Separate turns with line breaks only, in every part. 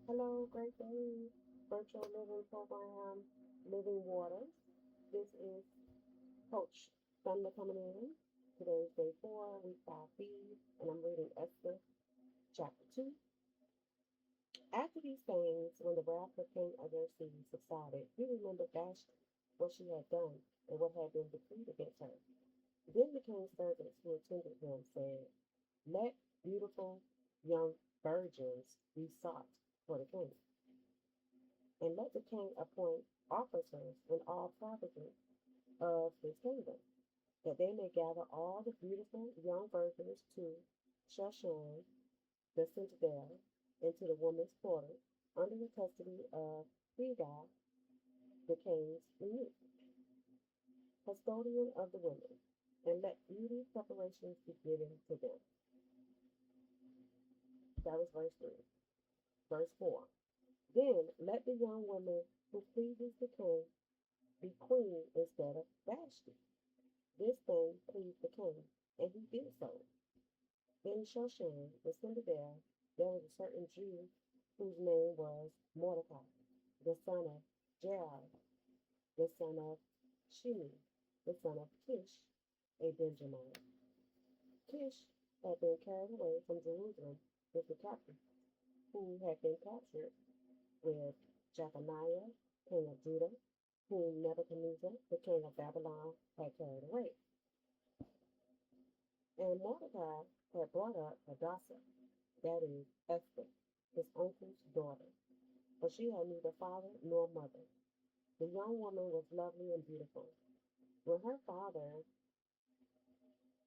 Hello, great day. Virtual living program, Living Waters. This is Coach Thunder coming in. Today is day 4, week 5B, and I'm reading Esther chapter 2. After these things, when the wrath of King Xerxes subsided, he remembered Vashti, what she had done, and what had been decreed against her. Then the king's servants who attended him said, let beautiful young virgins be sought for the king, and let the king appoint officers in all provinces of his kingdom, that they may gather all the beautiful young virgins to Shushan the citadel, into the women's quarter, under the custody of Hegai, the king's eunuch, custodian of the women, and let beauty preparations be given to them. That was verse 3. Verse 4. Then let the young woman who pleases the king be queen instead of Vashti. This thing pleased the king, and he did so. In Shoshan, the citadel, there was a certain Jew whose name was Mordecai, the son of Jair, the son of Shimi, the son of Kish, a Benjamite. Kish had been carried away from Jerusalem with the captive, who had been captured with Jeconiah, king of Judah, whom Nebuchadnezzar, the king of Babylon, had carried away. And Mordecai had brought up Hadassah, that is, Esther, his uncle's daughter, but she had neither father nor mother. The young woman was lovely and beautiful. When her father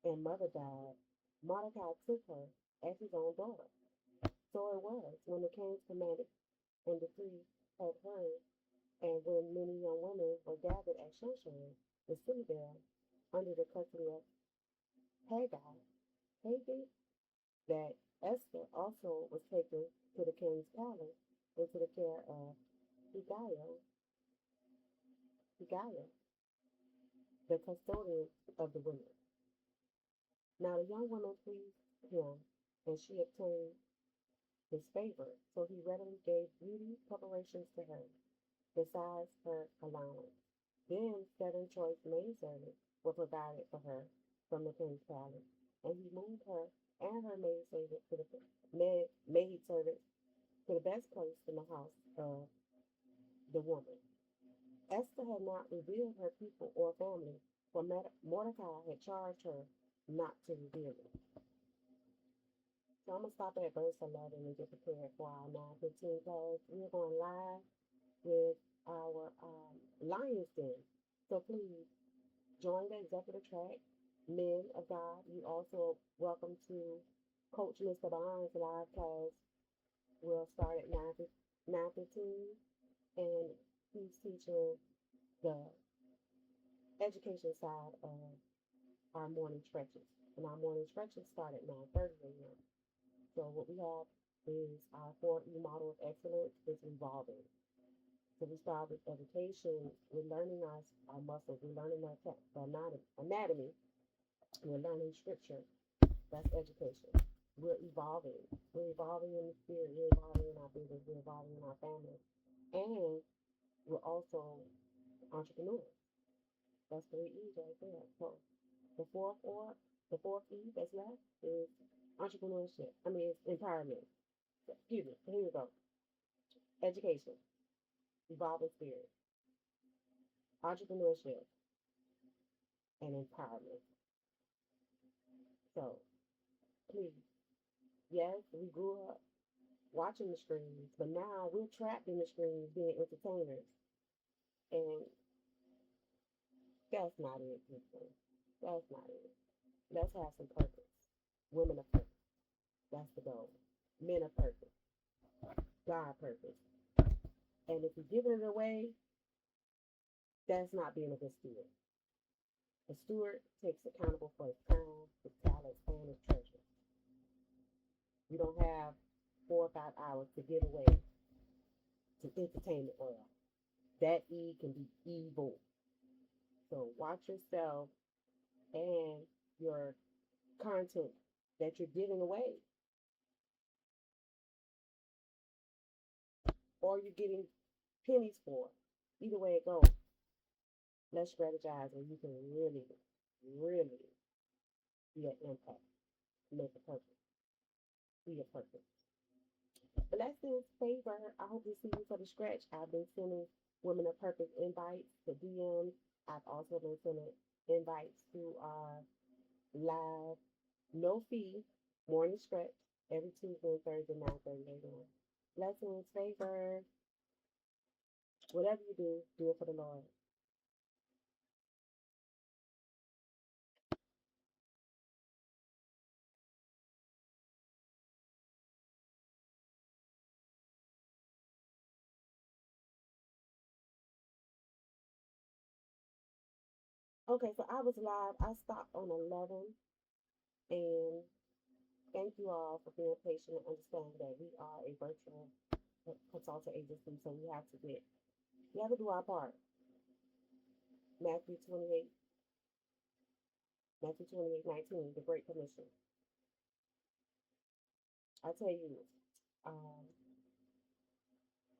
and mother died, Mordecai took her as his own daughter. So it was when the king's commanded and decree had heard, and when many young women were gathered at Shushan, the citadel, under the custody of Haggai, that Esther also was taken to the king's palace into the care of Hegai, the custodian of the women. Now the young woman pleased him, and she obtained his favor, so he readily gave beauty preparations to her, besides her allowance. Then 7 choice maidservants were provided for her from the king's palace, and he moved her and her maid servant to the best place in the house of the woman. Esther had not revealed her people or family, for Mordecai had charged her not to reveal it. So I'm going to stop at verse 11 and get prepared for our 9:15 class. We're going live with our Lions Den. So please join the executive track. Men of God, you also welcome to Coach Mr. Barnes' live class. We'll start at 9:15, and he's teaching the education side of our morning stretches. And our morning stretches start at 9:30 a.m. So what we have is our 4E model of excellence is revolving. So we start with education. We're learning our muscles. We're learning the anatomy. We're learning scripture. That's education. We're evolving. We're evolving in the spirit. We're evolving in our business. We're evolving in our family. And we're also entrepreneurs. That's 3 E's right there. So the fourth E that's left is entrepreneurship. I mean, it's empowerment. Excuse me. Here we go. Education, evolving spirit, entrepreneurship, and empowerment. So please, yes, we grew up watching the screens, but now we're trapped in the screens being entertainers. And that's not it, people. That's not it. Let's have some purpose. Women of purpose. That's the goal. Men of purpose. God purpose. And if you're giving it away, that's not being a good steward. A steward takes accountable for his time, his talents, and his treasure. You don't have 4 or 5 hours to give away to entertainment world. That E can be evil. So watch yourself and your content that you're giving away. or you're getting pennies for. Either way it goes, let's strategize where you can really, really be an impact, make a purpose, be a purpose. Blessings, favor. I hope to see you for the stretch. I've been sending Women of Purpose invites to DMs. I've also been sending invites to our live, no fee morning stretch every Tuesday and Thursday, 9:30 a.m. Blessings, favor. Whatever you do it for the Lord. Okay, so I was live. I stopped on 11, and thank you all for being patient and understanding that we are a virtual consultant agency, so we have to do our part. Matthew 28, Matthew 28:19, the Great Commission. I tell you, um,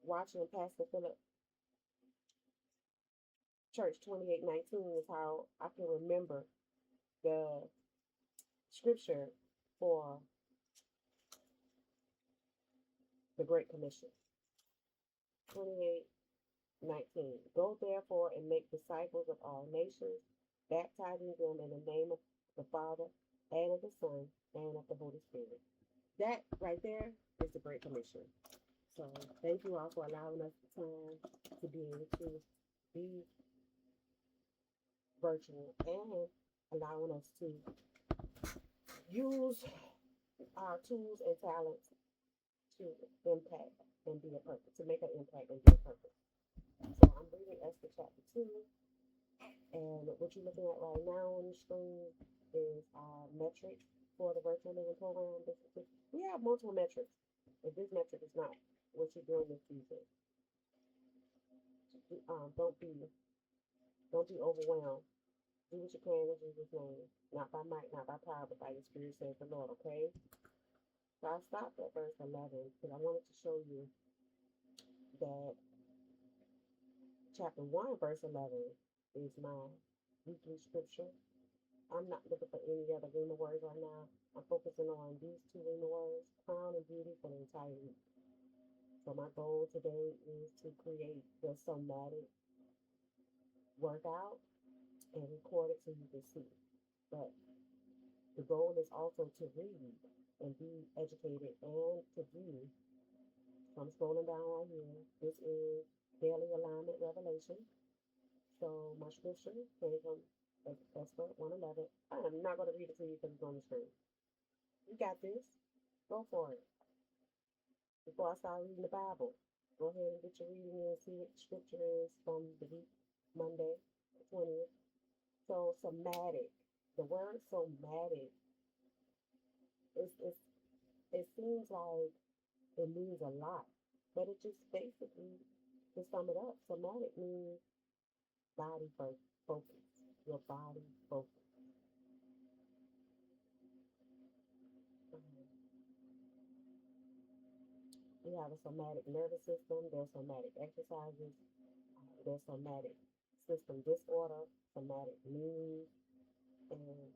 watching Pastor Philip Church 28:19 is how I can remember the scripture for the Great Commission. 28:19. Go therefore and make disciples of all nations, baptizing them in the name of the Father and of the Son and of the Holy Spirit. That right there is the Great Commission. So thank you all for allowing us the time to be able to be virtual and allowing us to use our tools and talents to impact and be a purpose, to make an impact and be a purpose. So I'm reading Esther chapter 2, and what you're looking at right now on the screen is our metric for the virtual living program. We have multiple metrics. If this metric is not what you're doing this season, don't be overwhelmed. Do what you can in Jesus' name. Not by might, not by power, but by your spirit, says the Lord, okay? So I stopped at verse 11 because I wanted to show you that chapter 1, verse 11 is my weekly scripture. I'm not looking for any other Rhema words right now. I'm focusing on these two Rhema words, crown and beauty, for the entire week. So my goal today is to create the somatic workout and record it so you can see. But the goal is also to read and be educated and to view. So I'm scrolling down right here. This is Daily Alignment Revelation. So my scripture came from Esther 1:11. I'm not going to read it to you because it's on the screen. You got this. Go for it. Before I start reading the Bible, go ahead and get your reading and see what the scripture is from the week, Monday, the 20th. So somatic. The word somatic, it's, it seems like it means a lot, but it just basically, to sum it up, somatic means body focus. Your body focus. Um, we have a somatic nervous system. There's somatic exercises. There's somatic system disorder, somatic means, and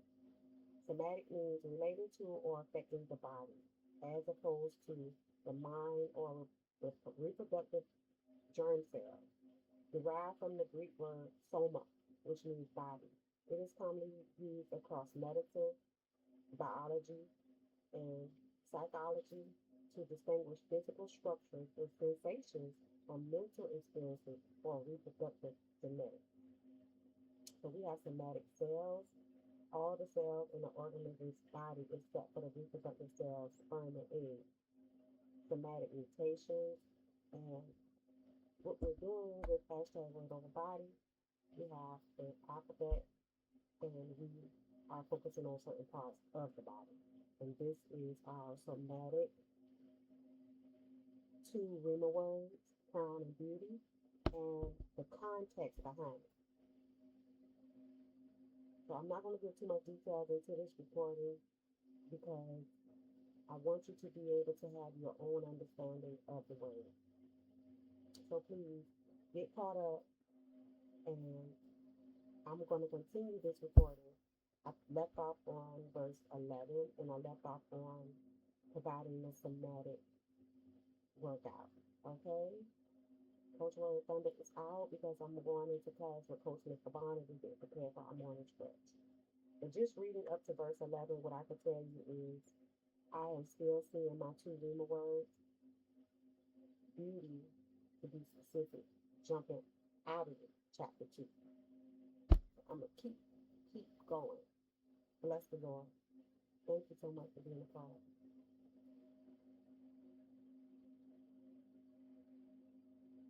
somatic means related to or affecting the body, as opposed to the mind or the reproductive germ cells, derived from the Greek word soma, which means body. It is commonly used across medicine, biology, and psychology to distinguish physical structures and sensations from mental experiences or reproductive genetics. So we have somatic cells, all the cells in the organism's body except for the reproductive cells, sperm and egg, somatic mutations, and what we're doing with hashtag Word Over Body, we have the alphabet, and we are focusing on certain parts of the body. And this is our somatic two Rima words, crown and beauty, and the context behind it. So I'm not going to give too much detail into this recording because I want you to be able to have your own understanding of the word. So please get caught up, and I'm going to continue this recording. I left off on verse 11, and I left off on providing the somatic workout. Okay? Coach Roy Thunder is out because I'm going into class with Coach Mr. Bond and we get prepared for our morning stretch. And just reading up to verse 11, what I can tell you is I am still seeing my two Rima words, beauty, to be specific, jumping out of it, chapter 2. I'm going to keep going. Bless the Lord. Thank you so much for being a part.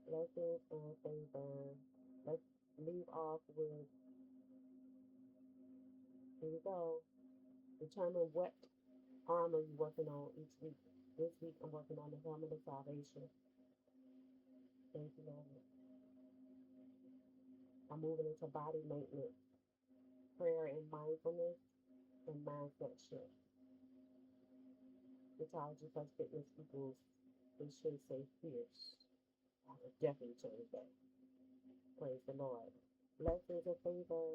Blessings and favor. Let's leave off with, here we go. Determine what armor you're working on each week. This week I'm working on the helmet of salvation. Thank you, Lord. I'm moving into body maintenance, prayer and mindfulness, and mindset shift. Mythology plus fitness equals, it should say fierce. I would definitely change that. Praise the Lord. Blessings and favor.